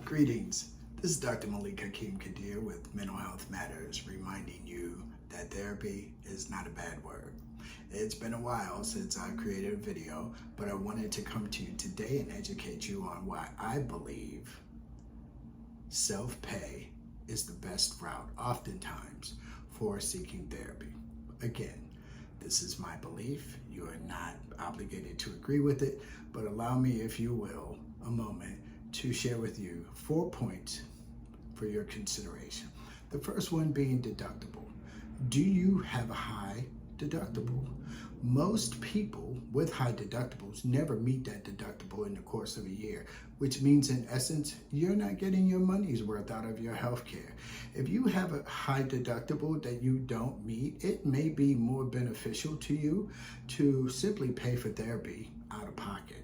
Greetings. This is Dr. Malik-Hakim Kadir with Mental Health Matters, reminding you that therapy is not a bad word. It's been a while since I created a video, but I wanted to come to you today and educate you on why I believe self-pay is the best route oftentimes for seeking therapy. Again, this is my belief. You are not obligated to agree with it, but allow me, if you will, a moment to share with you 4 points for your consideration. The first one being deductible. Do you have a high deductible? Most people with high deductibles never meet that deductible in the course of a year, which means in essence, you're not getting your money's worth out of your health care. If you have a high deductible that you don't meet, it may be more beneficial to you to simply pay for therapy out of pocket.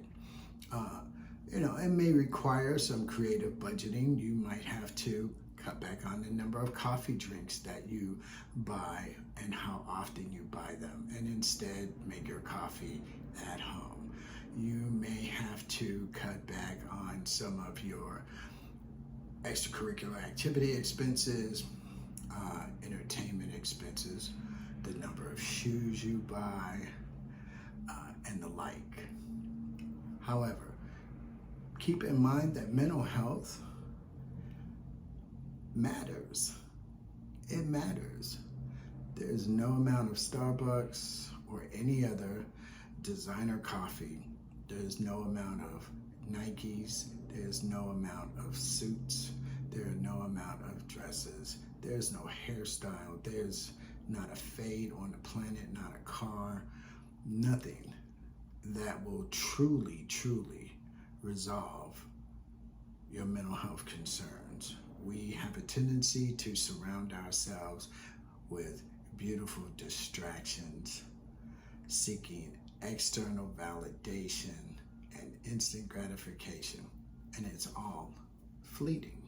It may require some creative budgeting. You might have to cut back on the number of coffee drinks that you buy and how often you buy them, and instead make your coffee at home. You may have to cut back on some of your extracurricular activity expenses, entertainment expenses, the number of shoes you buy, and the like. However, keep in mind that mental health matters. It matters. There's no amount of Starbucks or any other designer coffee. There's no amount of Nikes. There's no amount of suits. There are no amount of dresses. There's no hairstyle. There's not a fade on the planet, not a car, nothing that will truly resolve your mental health concerns. We have a tendency to surround ourselves with beautiful distractions, seeking external validation and instant gratification, and it's all fleeting.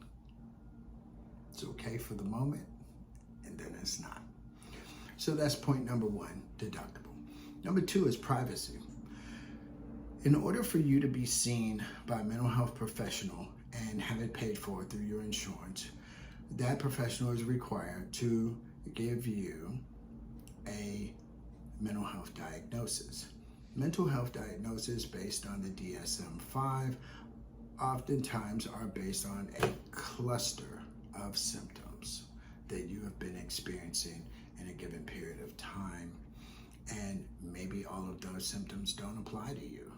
It's okay for the moment, and then it's not. So that's point number one, deductible. Number two is privacy. In order for you to be seen by a mental health professional and have it paid for through your insurance, that professional is required to give you a mental health diagnosis. Mental health diagnosis based on the DSM-5 oftentimes are based on a cluster of symptoms that you have been experiencing in a given period of time, and maybe all of those symptoms don't apply to you.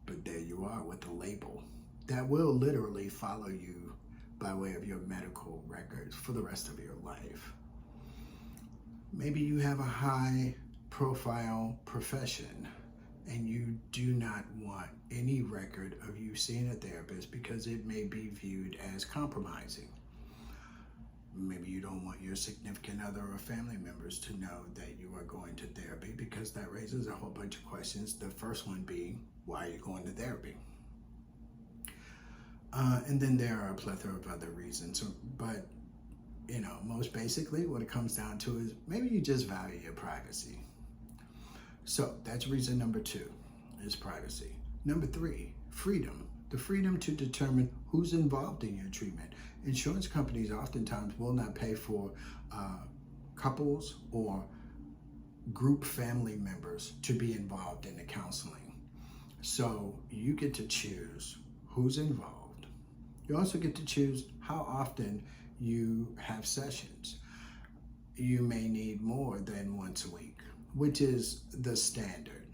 But there you are with a label that will literally follow you by way of your medical records for the rest of your life. Maybe you have a high profile profession and you do not want any record of you seeing a therapist because it may be viewed as compromising. Maybe you don't want your significant other or family members to know that you are going to therapy because that raises a whole bunch of questions. The first one being, why are you going to therapy? And then there are a plethora of other reasons. But, most basically what it comes down to is maybe you just value your privacy. So that's reason number two, is privacy. Number three, freedom. The freedom to determine who's involved in your treatment. Insurance companies oftentimes will not pay for couples or group family members to be involved in the counseling. So you get to choose who's involved. You also get to choose how often you have sessions. You may need more than once a week, which is the standard.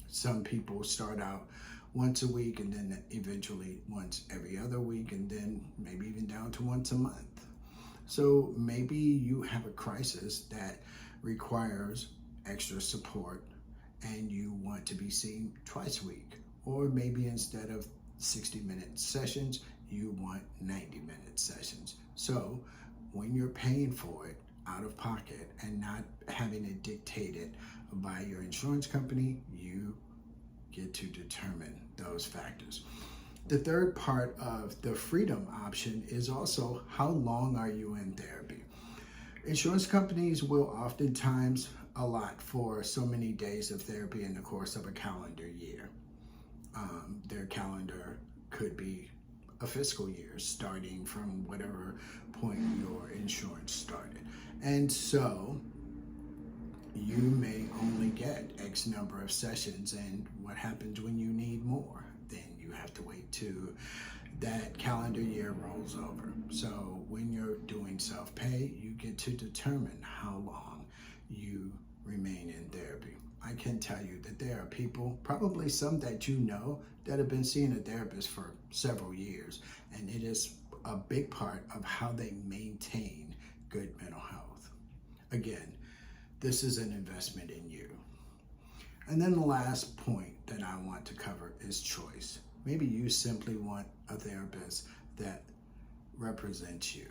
Some people start out once a week and then eventually once every other week, and then maybe even down to once a month. So maybe you have a crisis that requires extra support and you want to be seen twice a week. Or maybe instead of 60-minute sessions, you want 90-minute sessions. So when you're paying for it out of pocket and not having it dictated by your insurance company, you get to determine those factors. The third part of the freedom option is also how long are you in therapy? Insurance companies will oftentimes allot for so many days of therapy in the course of a calendar year. their calendar could be a fiscal year starting from whatever point your insurance started. And so you may only get X number of sessions, and what happens when you need more? Then you have to wait till that calendar year rolls over. So when you're doing self-pay, you get to determine how long you remain in therapy. I can tell you that there are people, probably some that you know, that have been seeing a therapist for several years, and it is a big part of how they maintain good mental health. Again, this is an investment in you. And then the last point that I want to cover is choice. Maybe you simply want a therapist that represents you.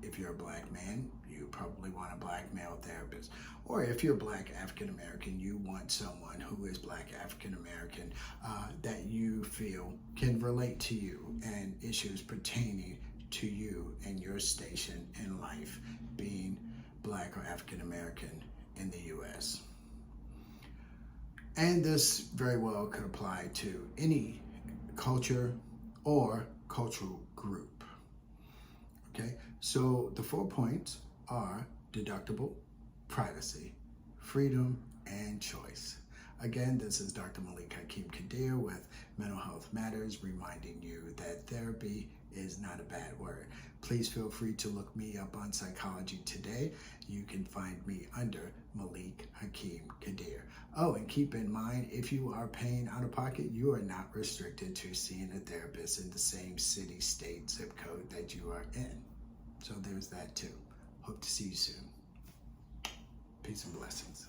If you're a black man, you probably want a black male therapist. Or if you're black African American, you want someone who is black African American that you feel can relate to you and issues pertaining to you and your station in life, being black or African American in the U.S. And this very well could apply to any culture or cultural group. Okay, so the 4 points are deductible, privacy, freedom, and choice. Again, this is Dr. Malik-Hakim Kadir with Mental Health Matters, reminding you that therapy is not a bad word. Please feel free to look me up on Psychology Today. You can find me under Malik-Hakim Kadir. Oh, and keep in mind, if you are paying out of pocket, you are not restricted to seeing a therapist in the same city, state, zip code that you are in. So there's that too. Hope to see you soon. Peace and blessings.